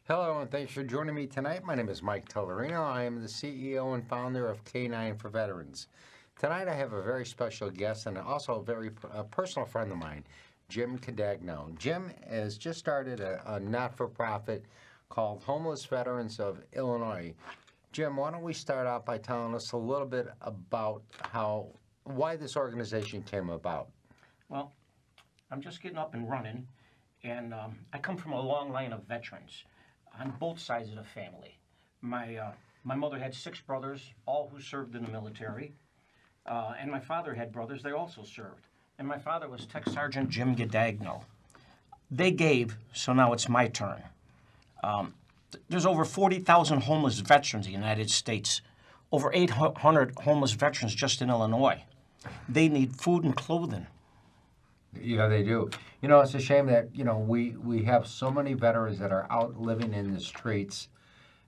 Hello, and thanks for joining me tonight. My name is Mike Tellerino. I am the CEO and founder of K9 for Veterans. Tonight I have a very special guest and also a very personal friend of mine, Jim Cadagno. Jim has just started a not-for-profit called Homeless Veterans of Illinois. Jim, why don't we start out by telling us a little bit about why this organization came about? Well, I'm just getting up and running, and I come from a long line of veterans on both sides of the family. My mother had 6 brothers, all who served in the military, and my father had brothers, they also served. And my father was Tech Sergeant Jim Cadagno. They gave, so now it's my turn. There's over 40,000 homeless veterans in the United States, over 800 homeless veterans just in Illinois. They need food and clothing. Yeah, they do. You know, it's a shame that, we have so many veterans that are out living in the streets,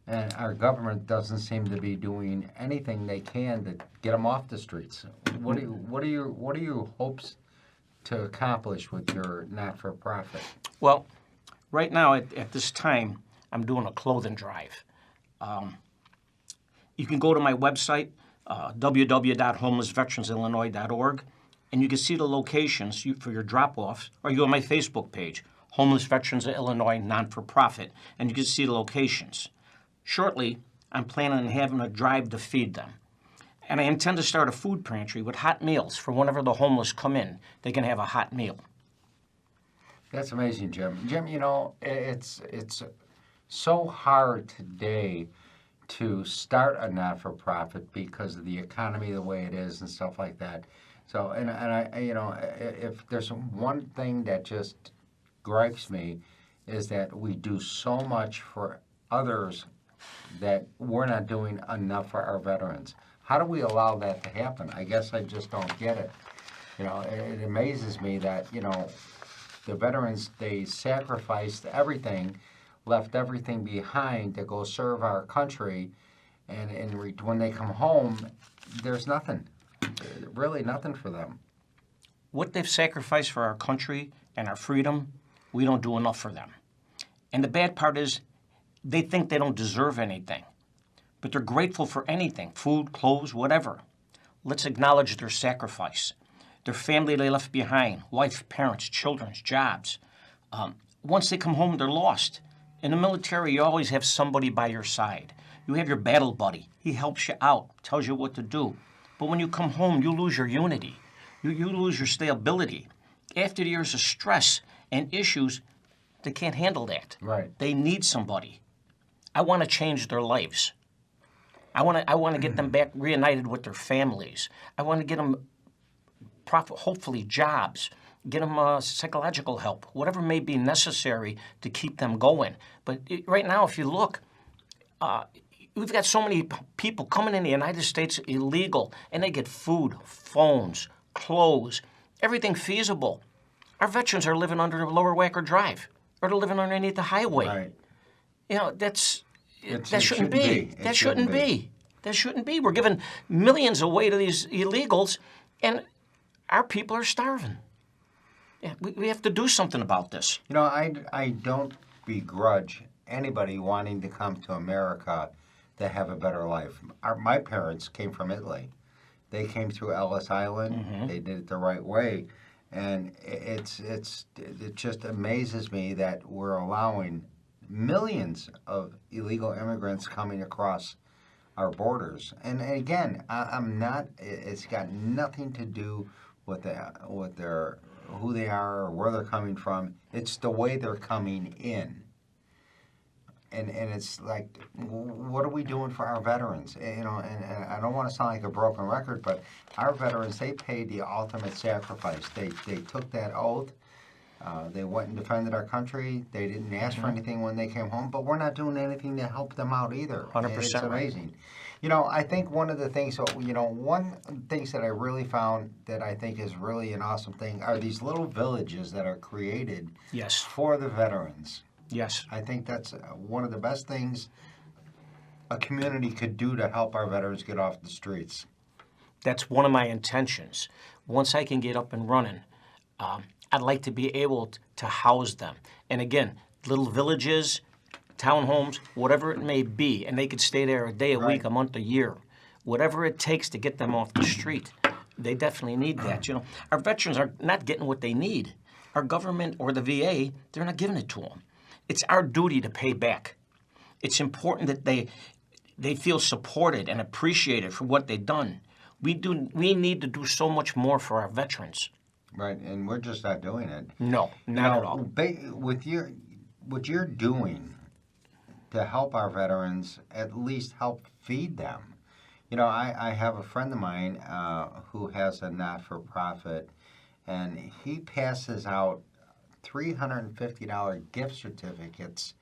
and our government doesn't seem to be doing anything they can to get them off the streets. What are your hopes to accomplish with your not-for-profit? Well, right now at this time, I'm doing a clothing drive. You can go to my website, www.homelessveteransillinoi.org, and you can see the locations for your drop-offs, or you go on my Facebook page, Homeless Veterans of Illinois Non-For-Profit, and you can see the locations. Shortly, I'm planning on having a drive to feed them. And I intend to start a food pantry with hot meals for whenever the homeless come in. They can have a hot meal. That's amazing, Jim. Jim, it's so hard today to start a not-for-profit because of the economy the way it is and stuff like that. So, and I, if there's one thing that just gripes me is that we do so much for others that we're not doing enough for our veterans. How do we allow that to happen? I guess I just don't get it. It amazes me that, the veterans, they sacrificed everything, left everything behind to go serve our country, and when they come home, there's nothing. Really nothing for them. What they've sacrificed for our country and our freedom, we don't do enough for them. And the bad part is they think they don't deserve anything, but they're grateful for anything, food, clothes, whatever. Let's acknowledge their sacrifice, their family they left behind, wife, parents, children, jobs. Once they come home, they're lost. In the military, you always have somebody by your side. You have your battle buddy. He helps you out, tells you what to do. But when you come home, you lose your unity. You lose your stability. After the years of stress and issues, they can't handle that. Right. They need somebody. I want to change their lives. I want to get them back reunited with their families. I want to get them, hopefully, jobs. Get them psychological help, whatever may be necessary to keep them going. But right now, if you look, we've got so many people coming in the United States illegal, and they get food, phones, clothes, everything feasible. Our veterans are living under Lower Wacker Drive, or they're living underneath the highway. Right. That shouldn't be. That shouldn't be. That shouldn't be. We're giving millions away to these illegals, and our people are starving. Yeah, we have to do something about this. I don't begrudge anybody wanting to come to America to have a better life. My parents came from Italy. They came through Ellis Island. Mm-hmm. They did it the right way, and it just amazes me that we're allowing millions of illegal immigrants coming across our borders. And again, I'm not. It's got nothing to do with who they are or where they're coming from. It's the way they're coming in. And it's like, what are we doing for our veterans? And I don't want to sound like a broken record, but our veterans, they paid the ultimate sacrifice. They took that oath. They went and defended our country. They didn't ask for anything when they came home, but we're not doing anything to help them out either. 100%. It's amazing. I think one of the things, one things that I really found that I think is really an awesome thing are these little villages that are created for the veterans. Yes. I think that's one of the best things a community could do to help our veterans get off the streets. That's one of my intentions. Once I can get up and running, I'd like to be able to house them. And again, little villages, townhomes, whatever it may be, and they could stay there a day, a week, a month, a year, whatever it takes to get them off the street. They definitely need that. Our veterans are not getting what they need. Our government or the VA, they're not giving it to them. It's our duty to pay back. It's important that they feel supported and appreciated for what they've done. We need to do so much more for our veterans. Right, and we're just not doing it. No, not at all. With what you're doing to help our veterans, at least help feed them. I have a friend of mine who has a not-for-profit, and he passes out $350 gift certificates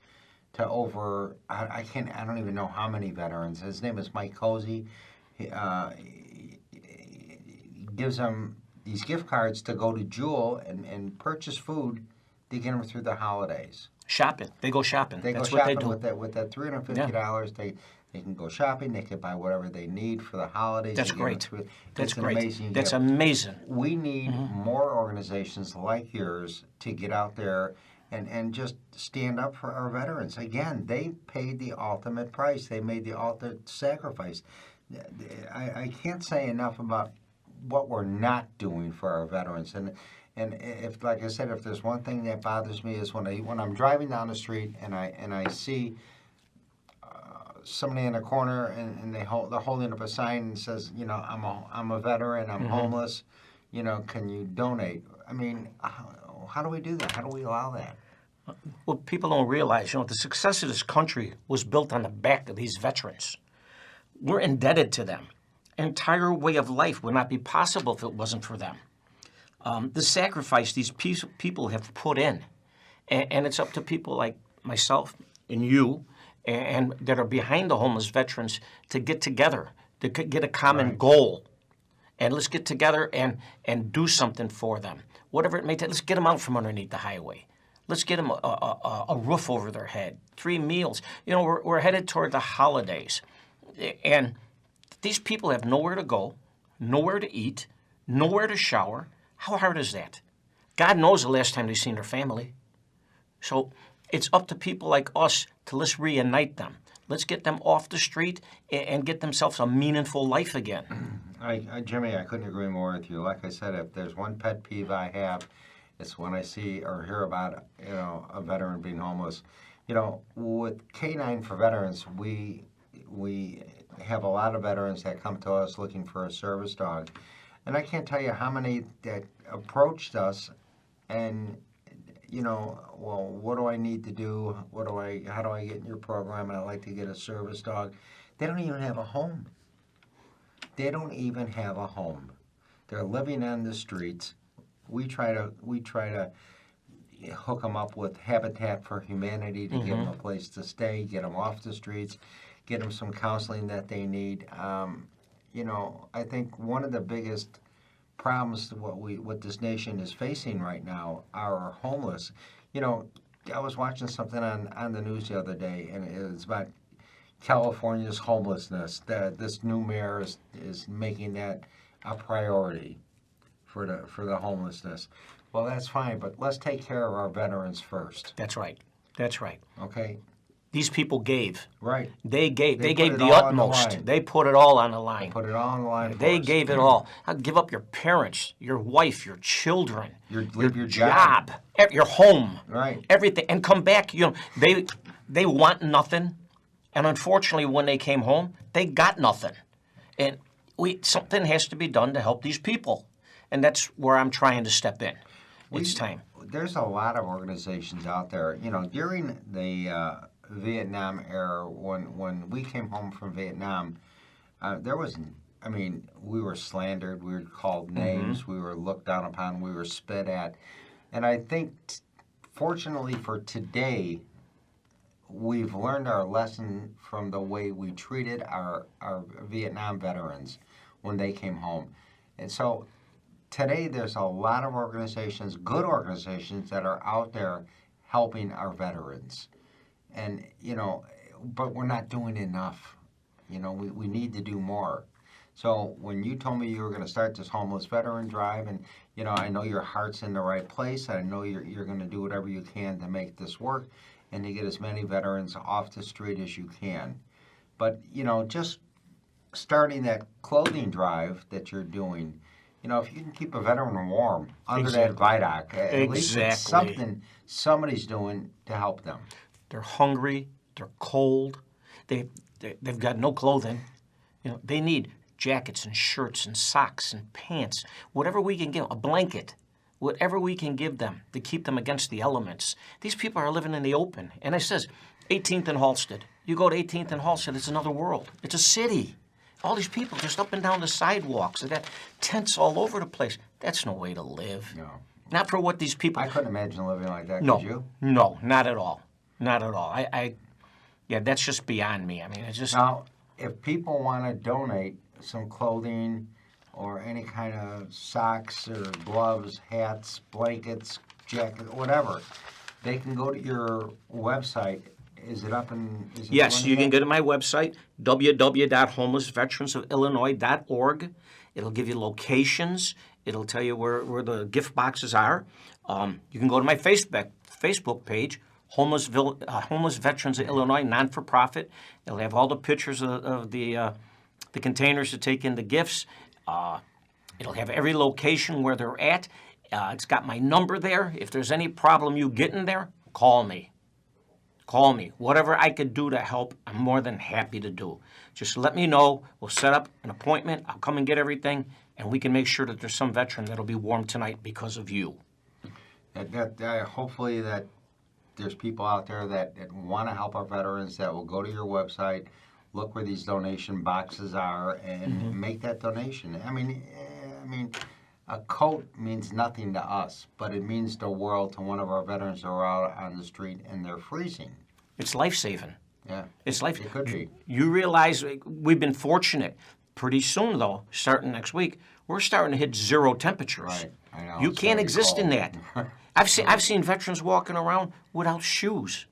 to over, I don't even know how many veterans. His name is Mike Cozy. He gives them these gift cards to go to Jewel and purchase food to get them through the holidays. Shopping. They go shopping. That's what shopping they do. with that $350. They can go shopping. They can buy whatever they need for the holidays. That's great. That's great. Amazing That's gift. amazing. We need more organizations like yours to get out there and just stand up for our veterans. Again, they paid the ultimate price. They made the ultimate sacrifice. I can't say enough about what we're not doing for our veterans. And if, like I said, if there's one thing that bothers me is when I'm driving down the street and I see somebody in a corner and they're holding up a sign that says, I'm a veteran, I'm homeless, can you donate? I mean, how do we do that? How do we allow that? Well, people don't realize, the success of this country was built on the back of these veterans. We're indebted to them. An entire way of life would not be possible if it wasn't for them. The sacrifice these people have put in, and it's up to people like myself and you, and that are behind the homeless veterans to get together, to get a common goal. And let's get together and do something for them. Whatever it may take, let's get them out from underneath the highway. Let's get them a roof over their head, 3 meals. We're headed toward the holidays. And these people have nowhere to go, nowhere to eat, nowhere to shower. How hard is that? God knows the last time they've seen their family. So it's up to people like us to let's reunite them. Let's get them off the street and get themselves a meaningful life again. Jimmy, I couldn't agree more with you. Like I said, if there's one pet peeve I have, it's when I see or hear about a veteran being homeless. With K9 for Veterans, we have a lot of veterans that come to us looking for a service dog, and I can't tell you how many that approached us and well, what do I need to do? How do I get in your program? And I'd like to get a service dog. They don't even have a home. They don't even have a home. They're living on the streets. We try to hook them up with Habitat for Humanity to give them a place to stay, get them off the streets, get them some counseling that they need. I think one of the biggest problems what this nation is facing right now are homeless. I was watching something on the news the other day, and it was about California's homelessness. That this new mayor is making that a priority for the homelessness. Well, that's fine, but let's take care of our veterans first. That's right. That's right. Okay. These people gave. Right. They gave the utmost. They put it all on the line. Put it all on the line. They gave it all. Give up your parents, your wife, your children, your job, your home, right? Everything, and come back. They want nothing, and unfortunately, when they came home, they got nothing. And something has to be done to help these people, and that's where I'm trying to step in. It's time. There's a lot of organizations out there. During the Vietnam era, when we came home from Vietnam, we were slandered, we were called names, we were looked down upon, we were spit at. And I think, fortunately for today, we've learned our lesson from the way we treated our Vietnam veterans when they came home. And so today there's a lot of organizations, good organizations, that are out there helping our veterans. And, but we're not doing enough. We need to do more. So when you told me you were going to start this homeless veteran drive, and, I know your heart's in the right place. I know you're going to do whatever you can to make this work. and to get as many veterans off the street as you can. But, just starting that clothing drive that you're doing, if you can keep a veteran warm under that Vidoc, at least it's something somebody's doing to help them. They're hungry. They're cold. They've got no clothing. They need jackets and shirts and socks and pants, whatever we can give them, a blanket, whatever we can give them to keep them against the elements. These people are living in the open. And I says, 18th and Halsted. You go to 18th and Halsted, it's another world. It's a city. All these people just up and down the sidewalks. They got tents all over the place. That's no way to live. No. Not for what these people... I couldn't imagine living like that, No. Could you? No, not at all. Not at all. Yeah, that's just beyond me. I mean, it's just... Now, if people want to donate some clothing or any kind of socks or gloves, hats, blankets, jacket, whatever, they can go to your website. Is it up and... Yes, you can go to my website, www.homelessveteransofillinois.org. It'll give you locations. It'll tell you where the gift boxes are. You can go to my Facebook page, Homeless Veterans of Illinois, non-for-profit. It'll have all the pictures of the containers to take in the gifts. It'll have every location where they're at. It's got my number there. If there's any problem you get in there, call me. Call me. Whatever I could do to help, I'm more than happy to do. Just let me know. We'll set up an appointment. I'll come and get everything, and we can make sure that there's some veteran that'll be warm tonight because of you. Hopefully that there's people out there that want to help our veterans that will go to your website, look where these donation boxes are, and make that donation. I mean, a coat means nothing to us, but it means the world to one of our veterans who are out on the street and they're freezing. It's life-saving. Yeah, it's life. It could be. You realize we've been fortunate. Pretty soon, though, starting next week, we're starting to hit 0 temperatures. Right, I know. You It's can't very exist in cold. that. I've seen veterans walking around without shoes,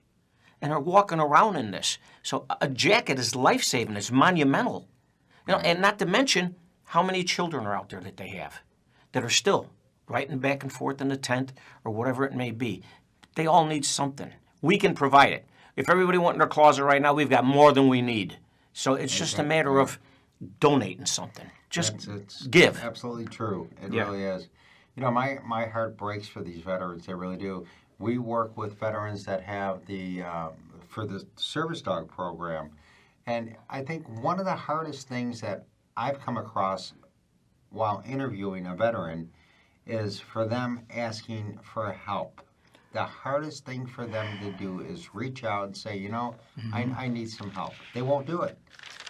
and are walking around in this. So a jacket is life-saving. It's monumental. And not to mention how many children are out there that they have that are still riding back and forth in the tent or whatever it may be. They all need something. We can provide it. If everybody went in their closet right now, we've got more than we need. So it's just a matter of donating something. Just it's give. Absolutely true. It Yeah. really is. My heart breaks for these veterans. They really do. We work with veterans that have for the service dog program. And I think one of the hardest things that I've come across while interviewing a veteran is for them asking for help. The hardest thing for them to do is reach out and say, I need some help. They won't do it.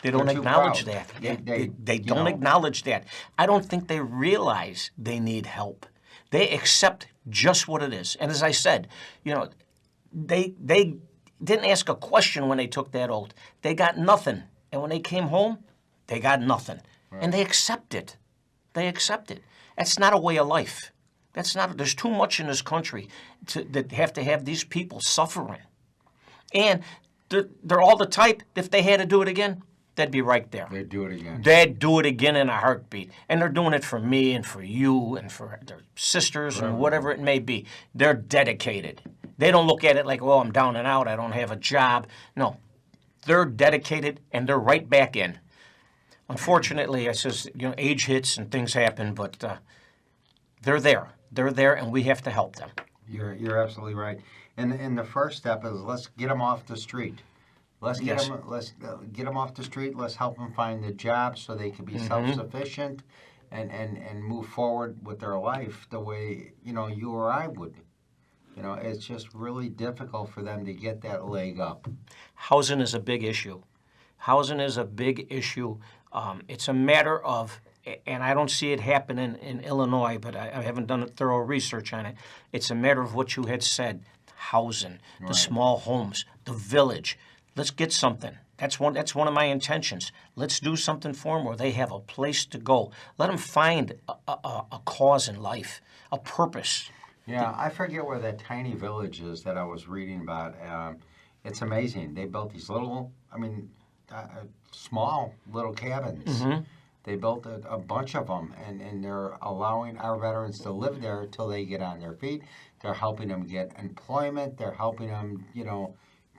They don't They're too acknowledge proud. that. They don't acknowledge that. I don't think they realize they need help. They accept just what it is. And as I said, they didn't ask a question when they took that oath. They got nothing. And when they came home, they got nothing. Right. And they accept it. They accept it. That's not a way of life. There's too much in this country that have to have these people suffering. And they're all the type, if they had to do it again, they'd be right there. They'd do it again. They'd do it again in a heartbeat. And they're doing it for me and for you and for their sisters and whatever it may be. They're dedicated. They don't look at it like, I'm down and out, I don't have a job. No, they're dedicated and they're right back in. Unfortunately, age hits and things happen, but they're there. They're there, and we have to help them. You're absolutely right. And the first step is let's get them off the street. Let's get them off the street. Let's help them find a job so they can be self-sufficient and move forward with their life the way you or I would. It's just really difficult for them to get that leg up. Housing is a big issue. It's a matter of, and I don't see it happening in Illinois, but I haven't done a thorough research on it. It's a matter of what you had said, housing, the small homes, the village. Let's get something. That's one of my intentions. Let's do something for them where they have a place to go. Let them find a cause in life, a purpose. Yeah, I forget where that tiny village is that I was reading about. It's amazing. They built these little, small little cabins They built a bunch of them, and they're allowing our veterans to live there until they get on their feet. They're helping them get employment. They're helping them,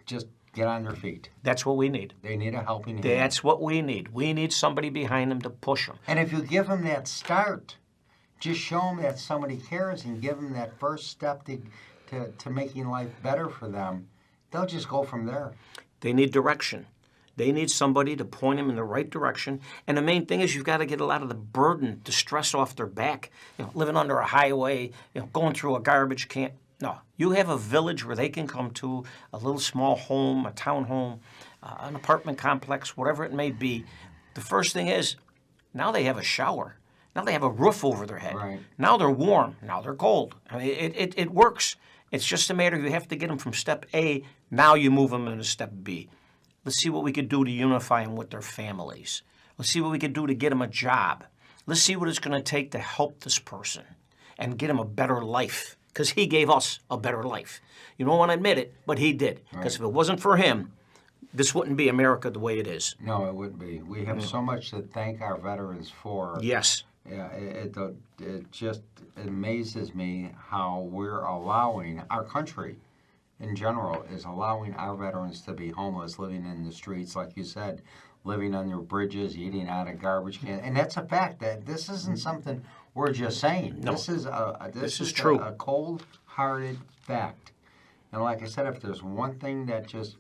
just get on their feet. That's what we need. They need a helping hand. That's what we need. We need somebody behind them to push them. And if you give them that start, just show them that somebody cares and give them that first step to making life better for them, they'll just go from there. They need direction. They need somebody to point them in the right direction. And the main thing is you've got to get a lot of the burden, the stress off their back. Living under a highway, going through a garbage can. No, you have a village where they can come to, a little small home, a townhome, an apartment complex, whatever it may be. The first thing is, now they have a shower. Now they have a roof over their head. Right. Now they're warm. Now they're cold. I mean, it works. It's just a matter of you have to get them from step A. Now you move them into step B. Let's see what we could do to unify them with their families. Let's see what we could do to get them a job. Let's see what it's going to take to help this person and get him a better life, because he gave us a better life. You don't want to admit it, but he did. Because if it wasn't for him, this wouldn't be America the way it is. No, it wouldn't be. We have so much to thank our veterans for. Yes. Yeah, it just amazes me how we're allowing our country in general is allowing our veterans to be homeless, living in the streets, like you said, living under bridges, eating out of garbage cans. And that's a fact. That this isn't something we're just saying. No. This is true. A cold-hearted fact. And like I said, if there's one thing that just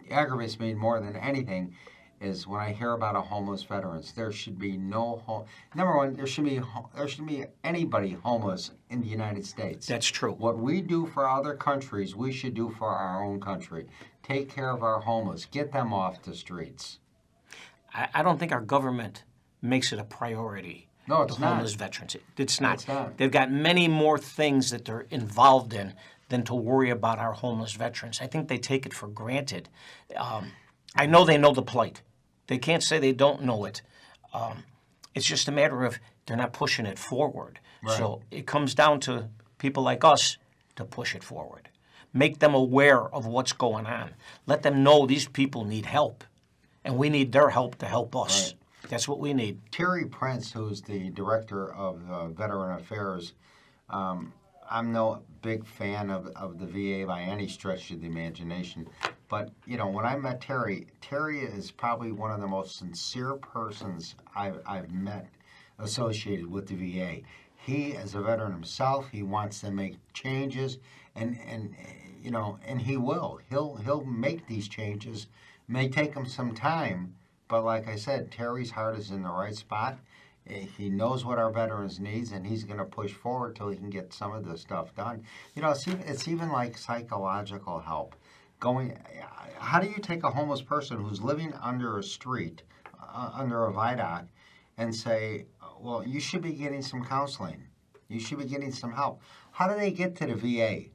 aggravates me more than anything, is when I hear about a homeless veterans. There should be no number one. There should be anybody homeless in the United States. That's true. What we do for other countries, we should do for our own country. Take care of our homeless. Get them off the streets. I don't think our government makes it a priority. No, it's the not. homeless veterans. It's not. It's not. They've got many more things that they're involved in than to worry about our homeless veterans. I think they take it for granted. I know they know the plight. They can't say they don't know it. It's just a matter of they're not pushing it forward. Right. So it comes down to people like us to push it forward. Make them aware of what's going on. Let them know these people need help, and we need their help to help us. Right. That's what we need. Terry Prince, who's the director of Veteran Affairs, I'm no big fan of the VA by any stretch of the imagination. But, when I met Terry is probably one of the most sincere persons I've met associated with the VA. He, as a veteran himself, he wants to make changes, and he will. He'll make these changes. It may take him some time, but like I said, Terry's heart is in the right spot. He knows what our veterans needs, and he's going to push forward till he can get some of this stuff done. It's even like psychological help. How do you take a homeless person who's living under a street, under a viaduct, and say, well, you should be getting some counseling. You should be getting some help. How do they get to the VA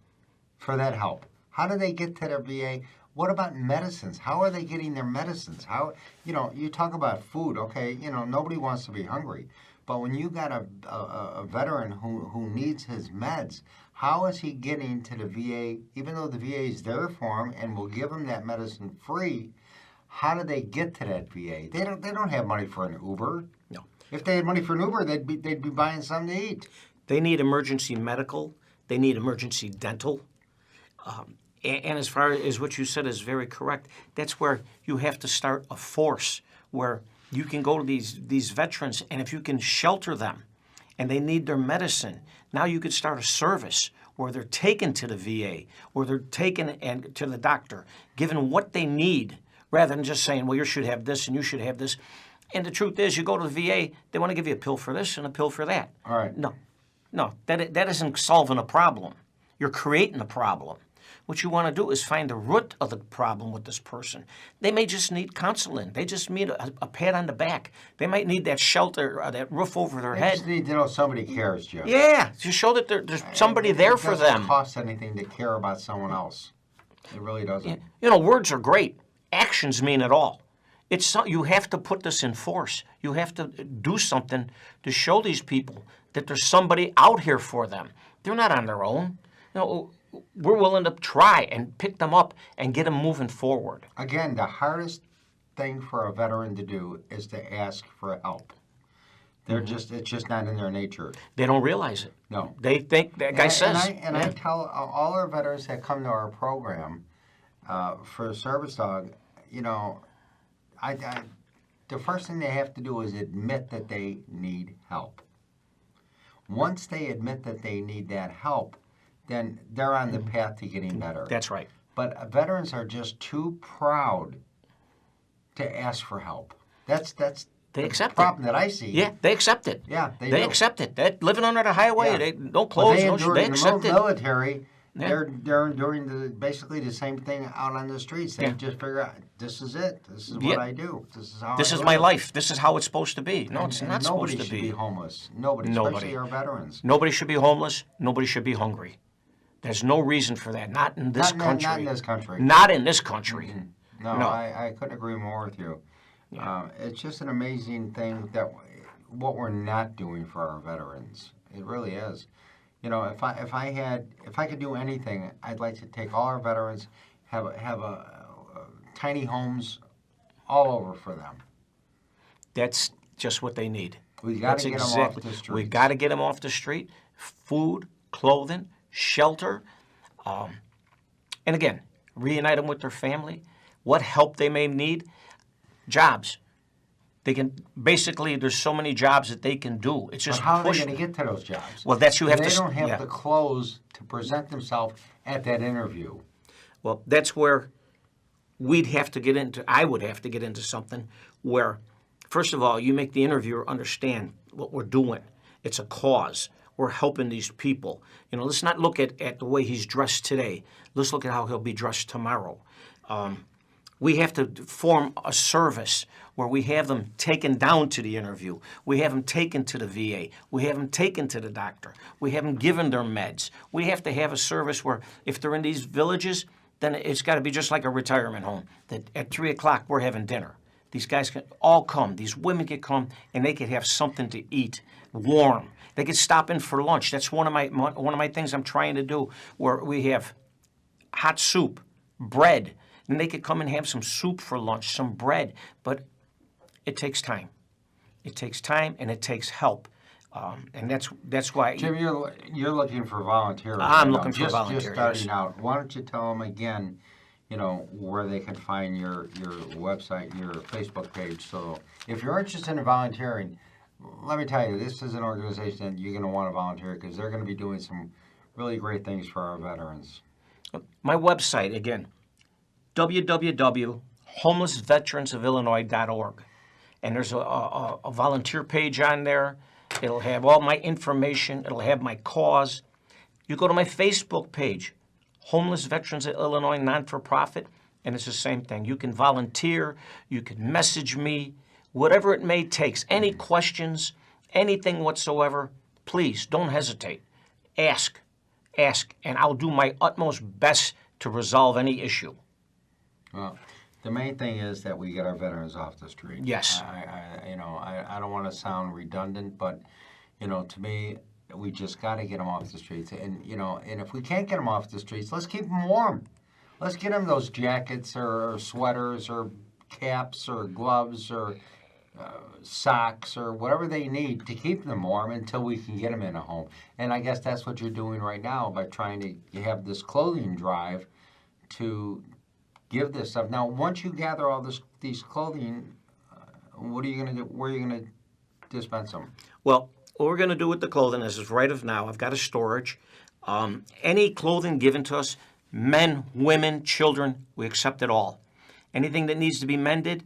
for that help? How do they get to their VA? What about medicines? How are they getting their medicines? You talk about food, okay, nobody wants to be hungry. But when you got a veteran who needs his meds, how is he getting to the VA, even though the VA is there for him and will give him that medicine free? How do they get to that VA? They don't have money for an Uber. No. If they had money for an Uber, they'd be buying something to eat. They need emergency medical. They need emergency dental. And as far as what you said is very correct, that's where you have to start a force where you can go to these veterans, and if you can shelter them and they need their medicine, now you could start a service where they're taken to the VA, where they're taken and to the doctor, given what they need, rather than just saying, well, you should have this and you should have this. And the truth is, you go to the VA, they want to give you a pill for this and a pill for that. All right. No, that isn't solving a problem. You're creating a problem. What you want to do is find the root of the problem with this person. They may just need counseling. They just need a pat on the back. They might need that shelter, that roof over their They head. just need to know somebody cares, Jim. Yeah, to show that there's somebody there for them. It doesn't cost anything to care about someone else. It really doesn't. Words are great. Actions mean it all. You have to put this in force. You have to do something to show these people that there's somebody out here for them. They're not on their own. We're willing to try and pick them up and get them moving forward. Again, the hardest thing for a veteran to do is to ask for help. They're it's just not in their nature. They don't realize it. No. They think, that guy says. I tell all our veterans that come to our program for Service Dog, you know, the first thing they have to do is admit that they need help. Once they admit that they need that help, then they're on the path to getting better. That's right. But veterans are just too proud to ask for help. That's They accept problem that I see. Yeah, they accept it. Yeah, they They do. accept it. They're living under the highway. Yeah. They no When clothes, they no endure they in accept the it. military, Yeah. they're doing basically the same thing out on the streets. They Yeah. just figure out, this is it. This is what Yeah. I do. This is how This I is live. my life. This is how it's supposed to be. No, it's And not nobody supposed to should be. be homeless. Nobody, especially our veterans. Nobody should be homeless. Nobody should be hungry. There's no reason for that. Not in this country. Not in this country. Not in this country. No, No. I couldn't agree more with you. It's just an amazing thing that what we're not doing for our veterans. It really is. You know, if I could do anything, I'd like to take all our veterans, have tiny homes all over for them. That's just what they need. We got to get them off the streets. We got to get them off the street. Food, clothing, shelter, and again, reunite them with their family. What help they may need, jobs. They can basically. There's so many jobs that they can do. It's just But how are they push. going to get to those jobs? Well, that's you have they to. don't have yeah. the clothes to present themselves at that interview. Well, that's where we'd have to get into. I would have to get into something where, first of all, you make the interviewer understand what we're doing. It's a cause. We're helping these people. You know, let's not look at the way he's dressed today. Let's look at how he'll be dressed tomorrow. We have to form a service where we have them taken down to the interview. We have them taken to the VA. We have them taken to the doctor. We have them given their meds. We have to have a service where if they're in these villages, then it's got to be just like a retirement home, that at 3 o'clock we're having dinner. These guys can all come. These women can come, and they could have something to eat, warm. They could stop in for lunch. That's one of my things I'm trying to do, where we have hot soup, bread, and they could come and have some soup for lunch, some bread. But it takes time. It takes time, and it takes help, and that's why. Jim, you're looking for volunteers. I'm looking for volunteers. Just starting out. Why don't you tell them again, you know, where they can find your website, your Facebook page. So if you're interested in volunteering, let me tell you, this is an organization that you're going to want to volunteer because they're going to be doing some really great things for our veterans. My website, again, www.homelessveteransofillinois.org. And there's a volunteer page on there. It'll have all my information. It'll have my cause. You go to my Facebook page, Homeless Veterans of Illinois Non-for-Profit, and it's the same thing. You can volunteer. You can message me, whatever it may take. Any questions, anything whatsoever, please don't hesitate. Ask, and I'll do my utmost best to resolve any issue. Well, the main thing is that we get our veterans off the street. Yes. I don't want to sound redundant, but, you know, to me, we just got to get them off the streets. And, you know, and if we can't get them off the streets, let's keep them warm. Let's get them those jackets or sweaters or caps or gloves or socks or whatever they need to keep them warm until we can get them in a home. And I guess that's what you're doing right now by trying to have this clothing drive to give this stuff. Now, once you gather all these clothing, what are you going to do? Where are you going to dispense them? Well, what we're going to do with the clothing is right of now, I've got a storage. Any clothing given to us, men, women, children, we accept it all. Anything that needs to be mended,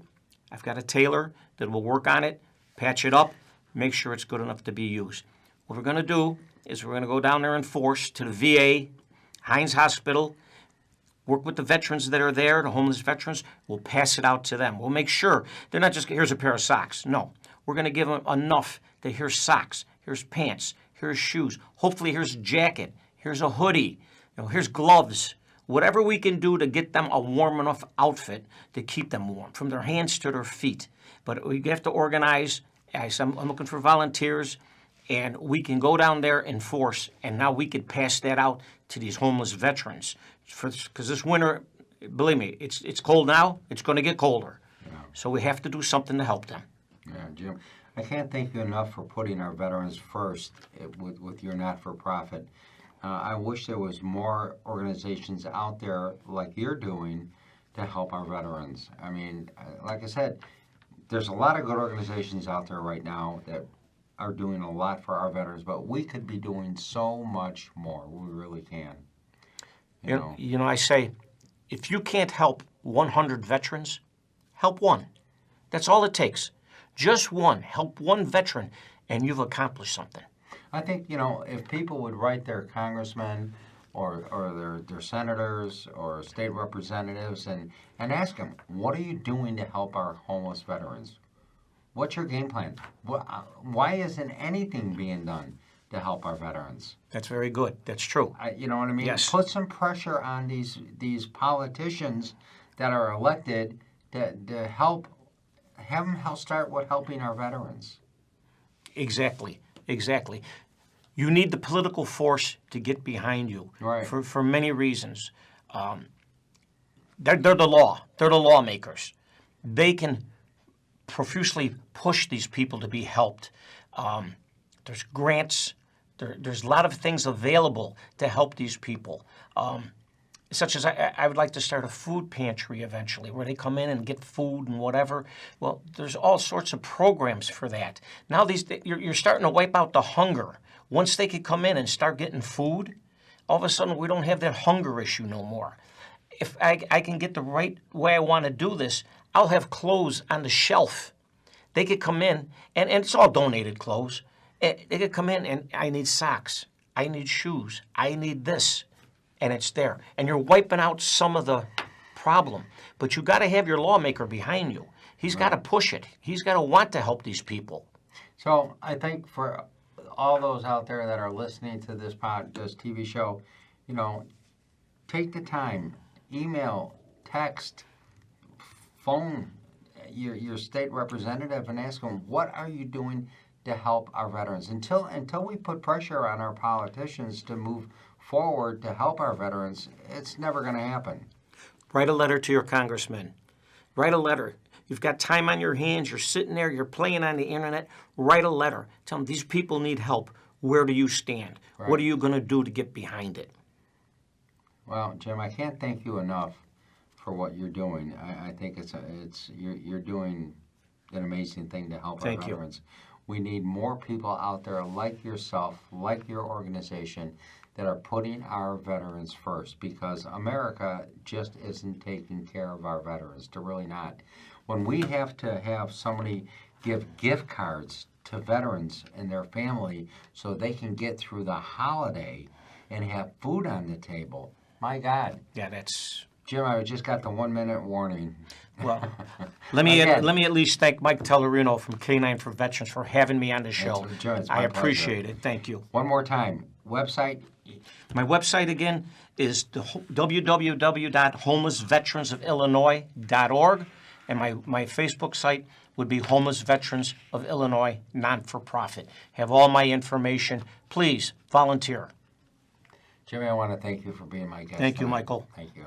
I've got a tailor that will work on it, patch it up, make sure it's good enough to be used. What we're going to do is we're going to go down there and force to the VA, Hines Hospital, work with the veterans that are there, the homeless veterans. We'll pass it out to them. We'll make sure they're not just, here's a pair of socks. No, we're going to give them enough that here's socks, here's pants, here's shoes. Hopefully here's a jacket, here's a hoodie, here's gloves. Whatever we can do to get them a warm enough outfit to keep them warm, from their hands to their feet. But we have to organize. I'm looking for volunteers, and we can go down there in force, and now we could pass that out to these homeless veterans. Because this winter, believe me, it's cold now. It's going to get colder. So we have to do something to help them. Yeah, Jim, I can't thank you enough for putting our veterans first with your not-for-profit. I wish there was more organizations out there like you're doing to help our veterans. I mean, like I said, there's a lot of good organizations out there right now that are doing a lot for our veterans, but we could be doing so much more. We really can. You know, I say, if you can't help 100 veterans, help one. That's all it takes. Just one. Help one veteran, and you've accomplished something. I think, if people would write their congressmen or their senators or state representatives and ask them, what are you doing to help our homeless veterans? What's your game plan? Why isn't anything being done to help our veterans? That's very good. That's true. You know what I mean? Yes. Put some pressure on these politicians that are elected to help, have them start with helping our veterans. Exactly. You need the political force to get behind you, Right. for many reasons. They're the law. They're the lawmakers. They can profusely push these people to be helped. There's grants. There's a lot of things available to help these people. Such as I would like to start a food pantry eventually where they come in and get food and whatever. Well, there's all sorts of programs for that. Now you're starting to wipe out the hunger. Once they could come in and start getting food, all of a sudden we don't have that hunger issue no more. If I can get the right way I want to do this, I'll have clothes on the shelf. They could come in, and it's all donated clothes. They could come in and I need socks. I need shoes. I need this. And it's there. And you're wiping out some of the problem. But you got to have your lawmaker behind you. He's got to push it. He's got to want to help these people. So I think for all those out there that are listening to this TV show, take the time, email, text, phone your state representative and ask them, what are you doing to help our veterans? Until we put pressure on our politicians to move forward to help our veterans, it's never going to happen. Write a letter to your congressman. Write a letter. You've got time on your hands. You're sitting there. You're playing on the internet. Write a letter. Tell them these people need help. Where do you stand? Right. What are you going to do to get behind it? Well, Jim, I can't thank you enough for what you're doing. I think you're doing an amazing thing to help our veterans. We need more people out there like yourself, like your organization, that are putting our veterans first, because America just isn't taking care of our veterans. They're really not. When we have to have somebody give gift cards to veterans and their family so they can get through the holiday and have food on the table, my God. Yeah, that's... Jim, I just got the 1 minute warning. Well, let me at least thank Mike Tellerino from K9 for Veterans for having me on the show. It's my I appreciate pleasure. it. Thank you. One more time, website? My website again is www.homelessveteransofillinois.org, and my Facebook site would be Homeless Veterans of Illinois Non-for-Profit. Have all my information. Please volunteer. Jimmy, I want to thank you for being my guest. Thank you, tonight. Michael. Thank you.